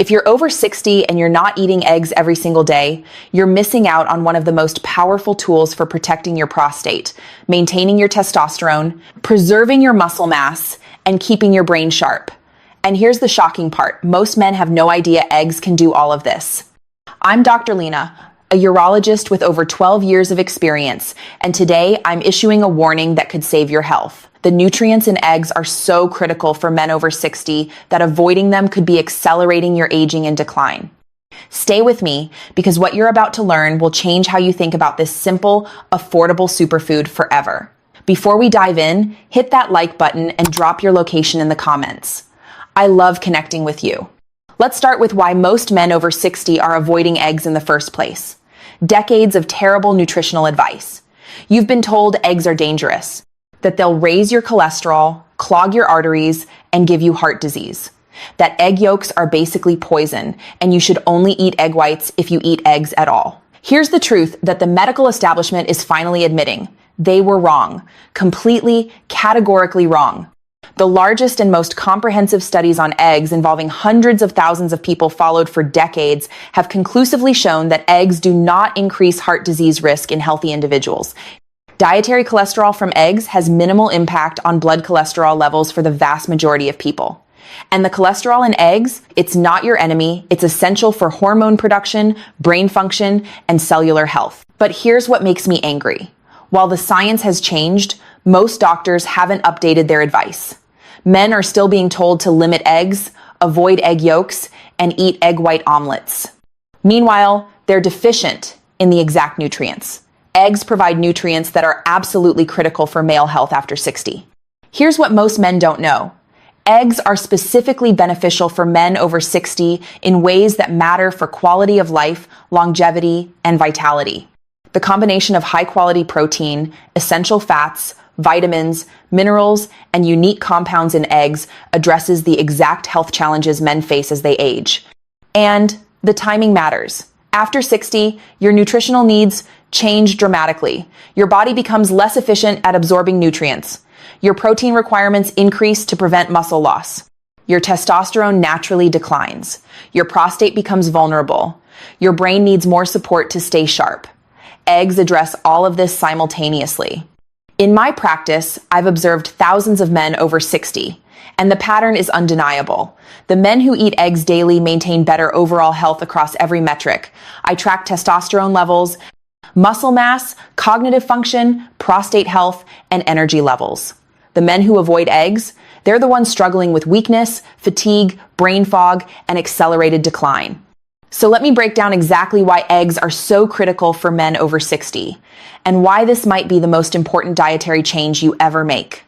If you're over 60 and you're not eating eggs every single day, you're missing out on one of the most powerful tools for protecting your prostate, maintaining your testosterone, preserving your muscle mass, and keeping your brain sharp. And here's the shocking part. Most men have no idea eggs can do all of this. I'm Dr. Lena, a urologist with over 12 years of experience, and today I'm issuing a warning that could save your health. The nutrients in eggs are so critical for men over 60 that avoiding them could be accelerating your aging and decline. Stay with me because what you're about to learn will change how you think about this simple, affordable superfood forever. Before we dive in, hit that like button and drop your location in the comments. I love connecting with you. Let's start with why most men over 60 are avoiding eggs in the first place. Decades of terrible nutritional advice. You've been told eggs are dangerous, that they'll raise your cholesterol, clog your arteries, and give you heart disease. That egg yolks are basically poison, and you should only eat egg whites if you eat eggs at all. Here's the truth that the medical establishment is finally admitting. They were wrong. Completely, categorically wrong. The largest and most comprehensive studies on eggs involving hundreds of thousands of people followed for decades have conclusively shown that eggs do not increase heart disease risk in healthy individuals. Dietary cholesterol from eggs has minimal impact on blood cholesterol levels for the vast majority of people. And the cholesterol in eggs, it's not your enemy. It's essential for hormone production, brain function, and cellular health. But here's what makes me angry. While the science has changed, most doctors haven't updated their advice. Men are still being told to limit eggs, avoid egg yolks, and eat egg white omelets. Meanwhile, they're deficient in the exact nutrients. Eggs provide nutrients that are absolutely critical for male health after 60. Here's what most men don't know. Eggs are specifically beneficial for men over 60 in ways that matter for quality of life, longevity, and vitality. The combination of high-quality protein, essential fats, vitamins, minerals, and unique compounds in eggs addresses the exact health challenges men face as they age. And the timing matters. After 60, your nutritional needs change dramatically. Your body becomes less efficient at absorbing nutrients. Your protein requirements increase to prevent muscle loss. Your testosterone naturally declines. Your prostate becomes vulnerable. Your brain needs more support to stay sharp. Eggs address all of this simultaneously. In my practice, I've observed thousands of men over 60, and the pattern is undeniable. The men who eat eggs daily maintain better overall health across every metric. I track testosterone levels, muscle mass, cognitive function, prostate health, and energy levels. The men who avoid eggs, they're the ones struggling with weakness, fatigue, brain fog, and accelerated decline. So let me break down exactly why eggs are so critical for men over 60, and why this might be the most important dietary change you ever make.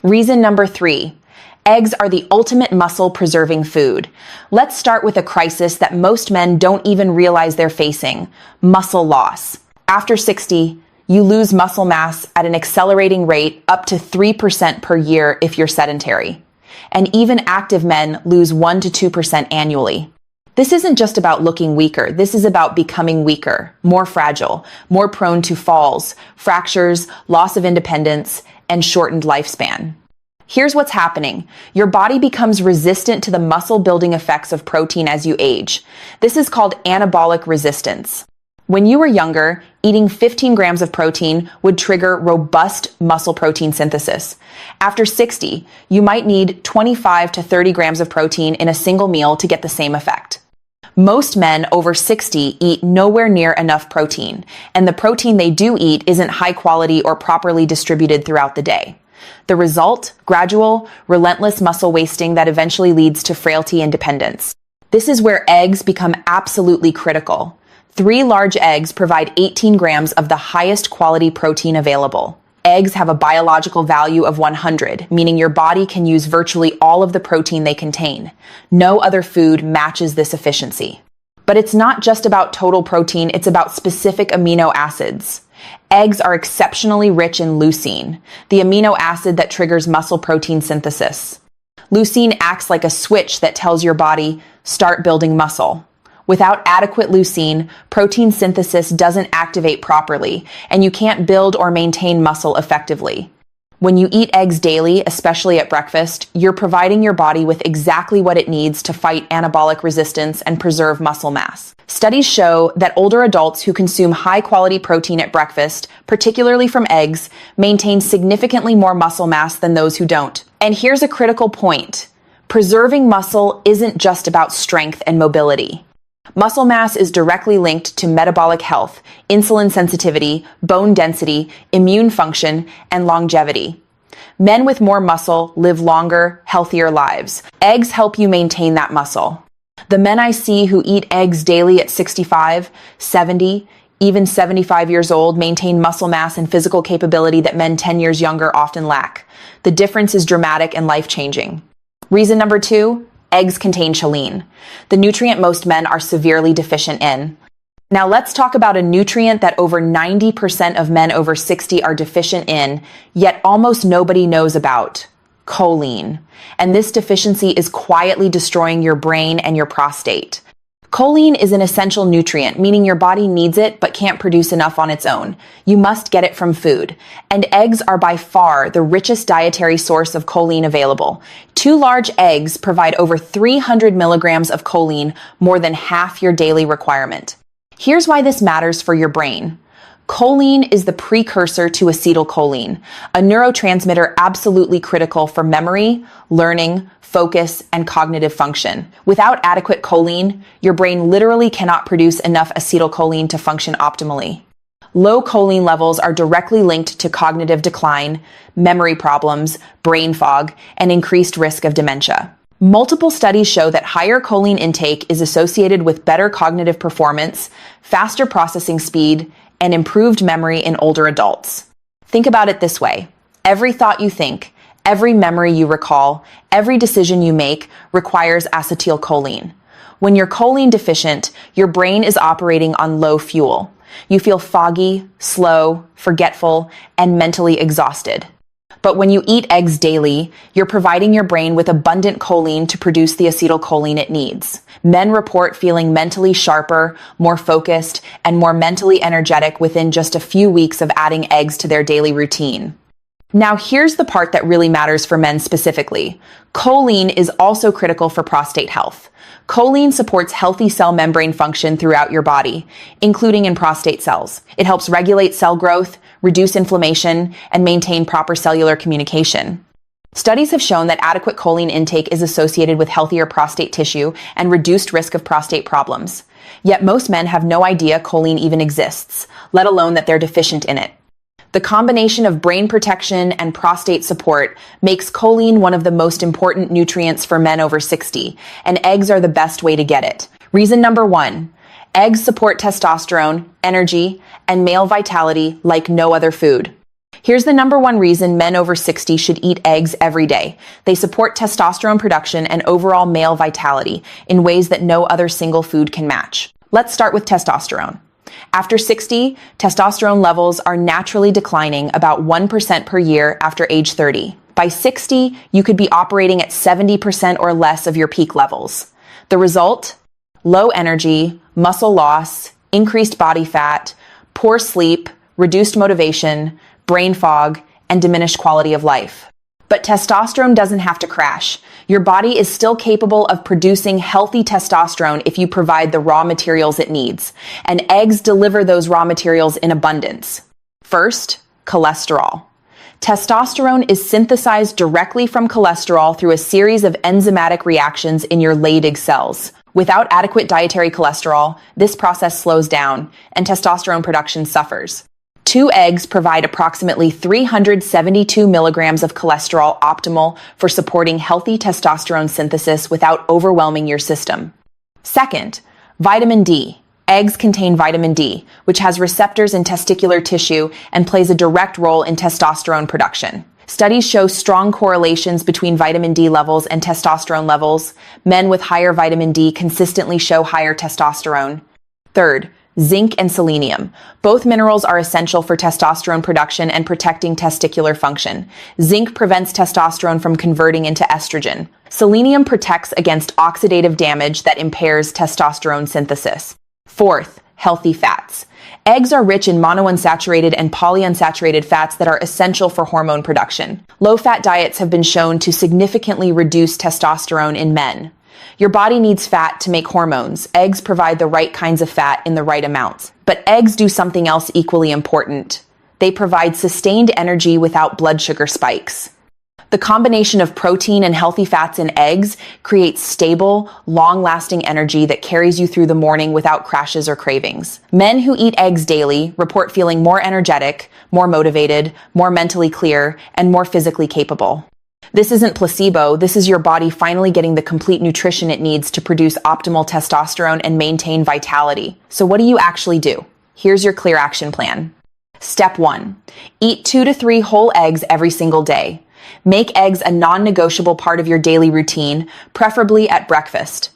Reason number 3. Eggs are the ultimate muscle-preserving food. Let's start with a crisis that most men don't even realize they're facing: muscle loss. After 60, you lose muscle mass at an accelerating rate up to 3% per year if you're sedentary. And even active men lose 1 to 2% annually. This isn't just about looking weaker. This is about becoming weaker, more fragile, more prone to falls, fractures, loss of independence, and shortened lifespan. Here's what's happening. Your body becomes resistant to the muscle-building effects of protein as you age. This is called anabolic resistance. When you were younger, eating 15 grams of protein would trigger robust muscle protein synthesis. After 60, you might need 25 to 30 grams of protein in a single meal to get the same effect. Most men over 60 eat nowhere near enough protein, and the protein they do eat isn't high quality or properly distributed throughout the day. The result? Gradual, relentless muscle wasting that eventually leads to frailty and dependence. This is where eggs become absolutely critical. 3 large eggs provide 18 grams of the highest quality protein available. Eggs have a biological value of 100, meaning your body can use virtually all of the protein they contain. No other food matches this efficiency. But it's not just about total protein, it's about specific amino acids. Eggs are exceptionally rich in leucine, the amino acid that triggers muscle protein synthesis. Leucine acts like a switch that tells your body, start building muscle. Without adequate leucine, protein synthesis doesn't activate properly, and you can't build or maintain muscle effectively. When you eat eggs daily, especially at breakfast, you're providing your body with exactly what it needs to fight anabolic resistance and preserve muscle mass. Studies show that older adults who consume high-quality protein at breakfast, particularly from eggs, maintain significantly more muscle mass than those who don't. And here's a critical point. Preserving muscle isn't just about strength and mobility. Muscle mass is directly linked to metabolic health, insulin sensitivity, bone density, immune function, and longevity. Men with more muscle live longer, healthier lives. Eggs help you maintain that muscle. The men I see who eat eggs daily at 65, 70, even 75 years old maintain muscle mass and physical capability that men 10 years younger often lack. The difference is dramatic and life-changing. Reason number 2, eggs contain choline, the nutrient most men are severely deficient in. Now let's talk about a nutrient that over 90% of men over 60 are deficient in, yet almost nobody knows about: choline. And this deficiency is quietly destroying your brain and your prostate. Choline is an essential nutrient, meaning your body needs it but can't produce enough on its own. You must get it from food. And eggs are by far the richest dietary source of choline available. 2 large eggs provide over 300 milligrams of choline, more than half your daily requirement. Here's why this matters for your brain. Choline is the precursor to acetylcholine, a neurotransmitter absolutely critical for memory, learning, focus, and cognitive function. Without adequate choline, your brain literally cannot produce enough acetylcholine to function optimally. Low choline levels are directly linked to cognitive decline, memory problems, brain fog, and increased risk of dementia. Multiple studies show that higher choline intake is associated with better cognitive performance, faster processing speed, and improved memory in older adults. Think about it this way. Every thought you think, every memory you recall, every decision you make requires acetylcholine. When you're choline deficient, your brain is operating on low fuel. You feel foggy, slow, forgetful, and mentally exhausted. But when you eat eggs daily, you're providing your brain with abundant choline to produce the acetylcholine it needs. Men report feeling mentally sharper, more focused, and more mentally energetic within just a few weeks of adding eggs to their daily routine. Now here's the part that really matters for men specifically. Choline is also critical for prostate health. Choline supports healthy cell membrane function throughout your body, including in prostate cells. It helps regulate cell growth, reduce inflammation, and maintain proper cellular communication. Studies have shown that adequate choline intake is associated with healthier prostate tissue and reduced risk of prostate problems. Yet most men have no idea choline even exists, let alone that they're deficient in it. The combination of brain protection and prostate support makes choline one of the most important nutrients for men over 60, and eggs are the best way to get it. Reason number 1, eggs support testosterone, energy, and male vitality like no other food. Here's the number 1 reason men over 60 should eat eggs every day. They support testosterone production and overall male vitality in ways that no other single food can match. Let's start with testosterone. After 60, testosterone levels are naturally declining about 1% per year after age 30. By 60, you could be operating at 70% or less of your peak levels. The result? Low energy, muscle loss, increased body fat, poor sleep, reduced motivation, brain fog, and diminished quality of life. But testosterone doesn't have to crash. Your body is still capable of producing healthy testosterone if you provide the raw materials it needs. And eggs deliver those raw materials in abundance. First, cholesterol. Testosterone is synthesized directly from cholesterol through a series of enzymatic reactions in your Leydig cells. Without adequate dietary cholesterol, this process slows down and testosterone production suffers. 2 eggs provide approximately 372 milligrams of cholesterol, optimal for supporting healthy testosterone synthesis without overwhelming your system. Second, vitamin D. Eggs contain vitamin D, which has receptors in testicular tissue and plays a direct role in testosterone production. Studies show strong correlations between vitamin D levels and testosterone levels. Men with higher vitamin D consistently show higher testosterone. Third, zinc and selenium. Both minerals are essential for testosterone production and protecting testicular function. Zinc prevents testosterone from converting into estrogen. Selenium protects against oxidative damage that impairs testosterone synthesis. Fourth, healthy fats. Eggs are rich in monounsaturated and polyunsaturated fats that are essential for hormone production. Low-fat diets have been shown to significantly reduce testosterone in men. Your body needs fat to make hormones. Eggs provide the right kinds of fat in the right amounts. But eggs do something else equally important. They provide sustained energy without blood sugar spikes. The combination of protein and healthy fats in eggs creates stable, long-lasting energy that carries you through the morning without crashes or cravings. Men who eat eggs daily report feeling more energetic, more motivated, more mentally clear, and more physically capable. This isn't placebo. This is your body finally getting the complete nutrition it needs to produce optimal testosterone and maintain vitality. So what do you actually do? Here's your clear action plan. Step 1. Eat 2 to 3 whole eggs every single day. Make eggs a non-negotiable part of your daily routine, preferably at breakfast.